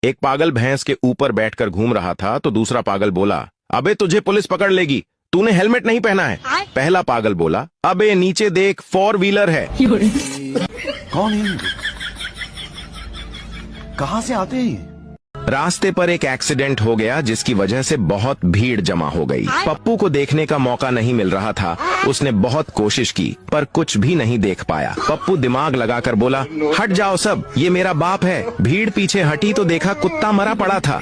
एक पागल भैंस के ऊपर बैठकर घूम रहा था तो दूसरा पागल बोला, अबे तुझे पुलिस पकड़ लेगी, तूने हेलमेट नहीं पहना है। पहला पागल बोला, अबे नीचे देख 4 व्हीलर है। कौन है? कहां से आते हैं? रास्ते पर एक एक्सीडेंट हो गया जिसकी वजह से बहुत भीड़ जमा हो गई। पप्पू को देखने का मौका नहीं मिल रहा था। उसने बहुत कोशिश की पर कुछ भी नहीं देख पाया। पप्पू दिमाग लगाकर बोला, हट जाओ सब, ये मेरा बाप है। भीड़ पीछे हटी तो देखा कुत्ता मरा पड़ा था।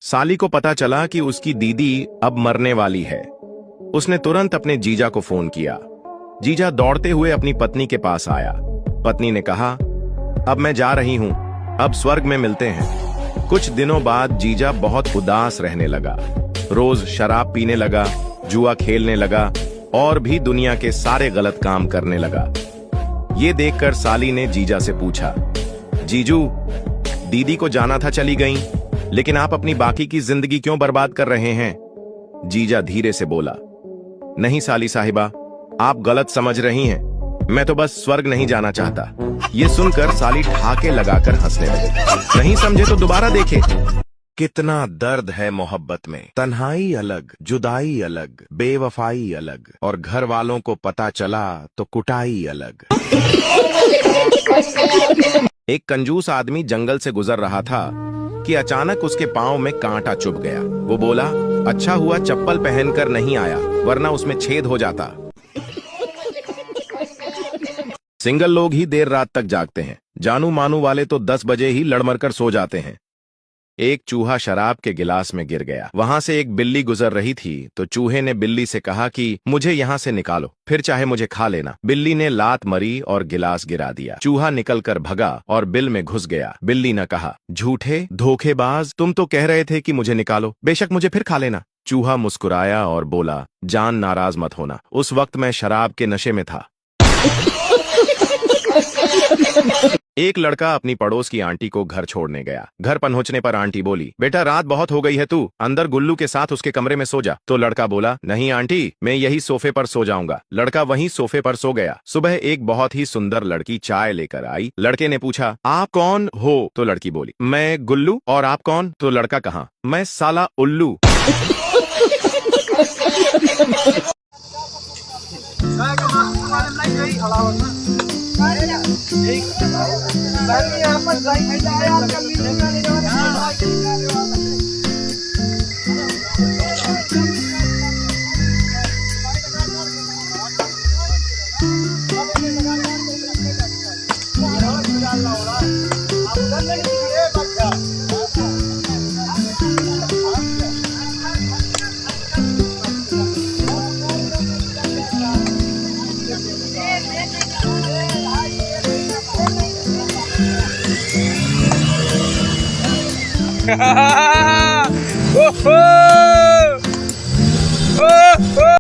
साली को पता चला कि उसकी दीदी अब मरने वाली है। उसने तुरंत अपने जीजा को फोन किया। जीजा दौड़ते हुए अपनी पत्नी के पास आया। पत्नी ने कहा, अब मैं जा रही हूं, अब स्वर्ग में मिलते हैं। कुछ दिनों बाद जीजा बहुत उदास रहने लगा। रोज शराब पीने लगा, जुआ खेलने लगा और भी दुनिया के सारे गलत काम करने लगा। ये देखकर साली ने जीजा से पूछा, जीजू, दीदी को जाना था चली गईं, लेकिन आप अपनी बाकी की जिंदगी क्यों बर्बाद कर रहे हैं? जीजा धीरे से बोला, नहीं साली साहिबा, आप गलत समझ रही हैं, मैं तो बस स्वर्ग नहीं जाना चाहता। ये सुनकर साली ठहाके लगाकर हंसने लगी। नहीं समझे तो दोबारा देखे। कितना दर्द है मोहब्बत में। तन्हाई अलग, जुदाई अलग, बेवफाई अलग, और घर वालों को पता चला तो कुटाई अलग। एक कंजूस आदमी जंगल से गुजर रहा था कि अचानक उसके पांव में कांटा चुभ गया। वो बोला, अच्छा हुआ चप्पल पहनकर नहीं आया, वरना उसमें छेद हो जाता। सिंगल लोग ही देर रात तक जागते हैं, जानू मानू वाले तो 10 बजे ही लड़मरकर सो जाते हैं। एक चूहा शराब के गिलास में गिर गया। वहां से एक बिल्ली गुजर रही थी तो चूहे ने बिल्ली से कहा कि मुझे यहां से निकालो, फिर चाहे मुझे खा लेना। बिल्ली ने लात मरी और गिलास गिरा दिया। चूहा निकलकर भगा और बिल में घुस गया। बिल्ली ने कहा, झूठे धोखेबाज, तुम तो कह रहे थे कि मुझे निकालो, बेशक मुझे फिर खा लेना। चूहा मुस्कुराया और बोला, जान नाराज मत होना, उस वक्त मैं शराब के नशे में था। एक लड़का अपनी पड़ोस की आंटी को घर छोड़ने गया। घर पहुंचने पर आंटी बोली, बेटा रात बहुत हो गई है, तू अंदर गुल्लू के साथ उसके कमरे में सो जा। तो लड़का बोला, नहीं आंटी, मैं यही सोफे पर सो जाऊंगा। लड़का वहीं सोफे पर सो गया। सुबह एक बहुत ही सुंदर लड़की चाय लेकर आई। लड़के ने पूछा, आप कौन हो? तो लड़की बोली, मैं गुल्लू। और आप कौन? तो लड़का कहा, मैं साला उल्लू। Woohoo!